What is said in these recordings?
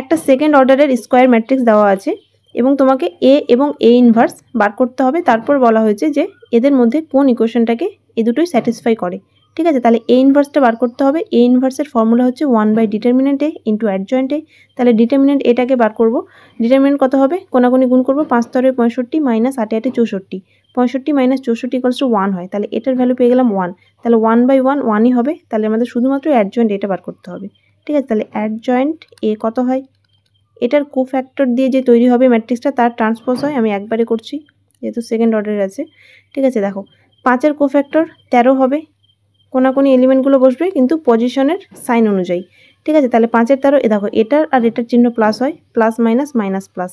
একটা সেকেন্ড অর্ডারের square matrix দেওয়া আছে এবং তোমাকে এ এবং এ ইনভার্স বার করতে হবে। তারপর বলা হয়েছে যে এদের মধ্যে কোন ইকুয়েশনটাকে এ দুটোই স্যাটিসফাই করে। ঠিক আছে, তাহলে এ ইনভার্সটা বার করতে হবে। এ ইনভার্সের ফর্মুলা হচ্ছে 1/ডিটারমিনেন্ট এ ইন্টু অ্যাডজয়েন্ট এ। তাহলে ডিটারমিনেন্ট এটাকে বার করব। ডিটারমিনেন্ট কত হবে, কোনাকুনি গুণ করব, 5 × 65 মাইনাস 8 × 64, 65 মাইনাস 64 ইকুয়ালস টু 1 হয়। তাহলে এটার ভ্যালু পেয়ে গেলাম 1। তাহলে 1/1 1ই হবে। তাহলে আমাদের শুধুমাত্র অ্যাডজয়েন্ট এটা বার করতে হবে। ঠিক আছে, তাহলে অ্যাডজয়েন্ট এ কত হয়, এটার কোফ্যাক্টর দিয়ে যে তৈরি হবে ম্যাট্রিক্সটা তার ট্রান্সপোজ হয়। আমি একবারে করছি যেহেতু সেকেন্ড অর্ডারে আছে। ঠিক আছে, দেখো 5-এর কোফ্যাক্টর 13 হবে, কোনাকুনি এলিমেন্টগুলো বসবে কিন্তু পজিশনের সাইন অনুযায়ী। ঠিক আছে, তাহলে 5-এর 13, এ দেখো এটার আর এটার চিহ্ন প্লাস হয়, প্লাস মাইনাস মাইনাস প্লাস।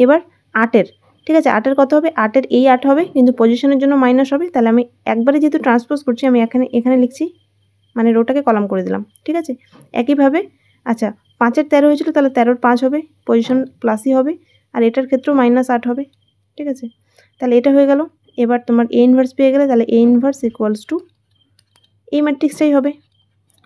এবার 8-এর, ঠিক আছে 8-এর কত হবে, 8-এর এই 8 হবে কিন্তু পজিশনের জন্য মাইনাস হবে। তাহলে আমি একবারে যেহেতু ট্রান্সপোজ করছি আমি এখানে লিখছি, মানে রোটাকে কলাম করে দিলাম। ঠিক আছে, একইভাবে আচ্ছা 5-এর 13 হয়েছিল, তাহলে 13-এর 5 হবে, পজিশন প্লাসই হবে, আর এটার ক্ষেত্রেও -8 হবে। ঠিক আছে, তাহলে এটা হয়ে গেল। এবার তোমার এ ইনভার্স পেয়ে গেলে, তাহলে এ ইনভার্স ইকুয়ালস টু এই ম্যাট্রিক্সটাই হবে,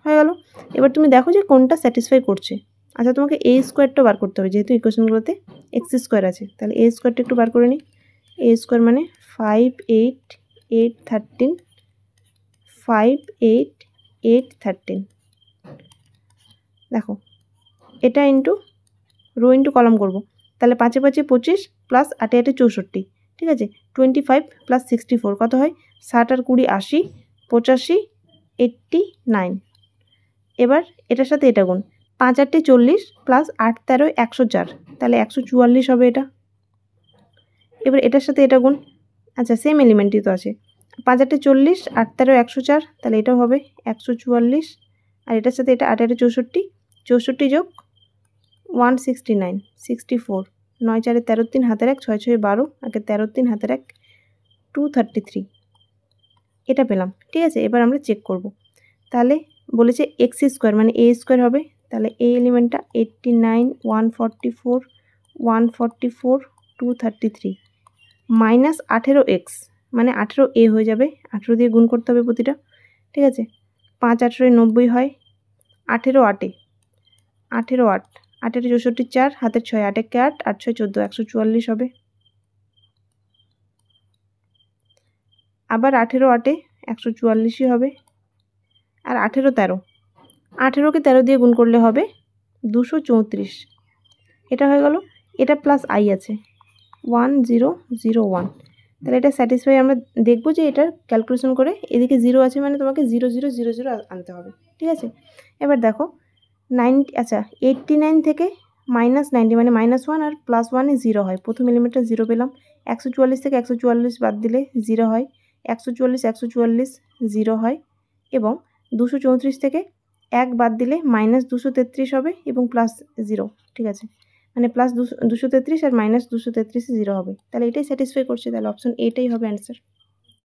হয়ে গেল। এবার তুমি দেখো যে কোনটা স্যাটিসফাই করছে। আচ্ছা তোমাকে এ স্কোয়ারটা বার করতে হবে, যেহেতু ইকুয়েশনগুলোতে এক্স স্কোয়ার আছে। তাহলে এ স্কোয়ারটা একটু বার করে নিই। এ স্কোয়ার মানে 5 8 8 13, 5 8 8 13। দেখো এটা ইন্টু রো ইন্টু কলাম করব। তাহলে 5-এ 5-এ 25 প্লাস 8-এ 8-এ 64। ঠিক আছে, 25 প্লাস 64 কত হয়, 60 আর 20 80, 85 89। এবার এটার সাথে এটা গুণ, 5 8-এ 40 প্লাস 8 13 104, তাহলে 144 হবে এটা। এবার এটার সাথে এটা গুণ, আচ্ছা সেম এলিমেন্টই তো আছে, 5 8-এ 40 8 13 104, তাহলে এটাও হবে 144। আর এটার সাথে এটা 8 8-এ 64, 64 যোগ 169 64, 9 4-এ 13 3 হাতের 1, 6 6 12, আগে 13 3 হাতের 1 233, এটা পেলাম। ঠিক আছে, এবার আমরা চেক করব। তাহলে বলেছে এক্স স্কোয়ার মানে এ স্কোয়ার হবে, তাহলে এই এলিমেন্টটা 89 144 144 233 মাইনাস 18x মানে 18a হয়ে যাবে, 18 দিয়ে গুণ করতে হবে প্রতিটা। ঠিক আছে, 5 18 90 হয়, 18 8-এ 18 8 8-এর 64 4 হাতের 6 8 1 8 8 6 14 144 হবে। আবার 18 8-এ 144ই হবে। আর 18 13, 18কে 13 দিয়ে গুণ করলে হবে 234, এটা হয়ে গেল। এটা প্লাস আই আছে 1001, তাহলে এটা স্যাটিসফাই। আমরা দেখব যে এটার ক্যালকুলেশন করে এদিকে 0 আছে মানে তোমাকে 0 0 0 0 আনতে হবে। ঠিক আছে, এবার দেখো 90, আচ্ছা 89 থেকে -90 মানে -1 আর +1-এ 0 হয়, প্রথম এলিমেন্টটা 0 পেলাম। 144 থেকে 144 বাদ দিলে 0 হয়, 144 144 0 হয়, এবং 234 থেকে 1 বাদ দিলে -233 হবে এবং +0। ঠিক আছে, মানে +233 আর -233 0 হবে, তাহলে এটাই স্যাটিসফাই করছে। তাহলে অপশন এটাই হবে অ্যান্সার।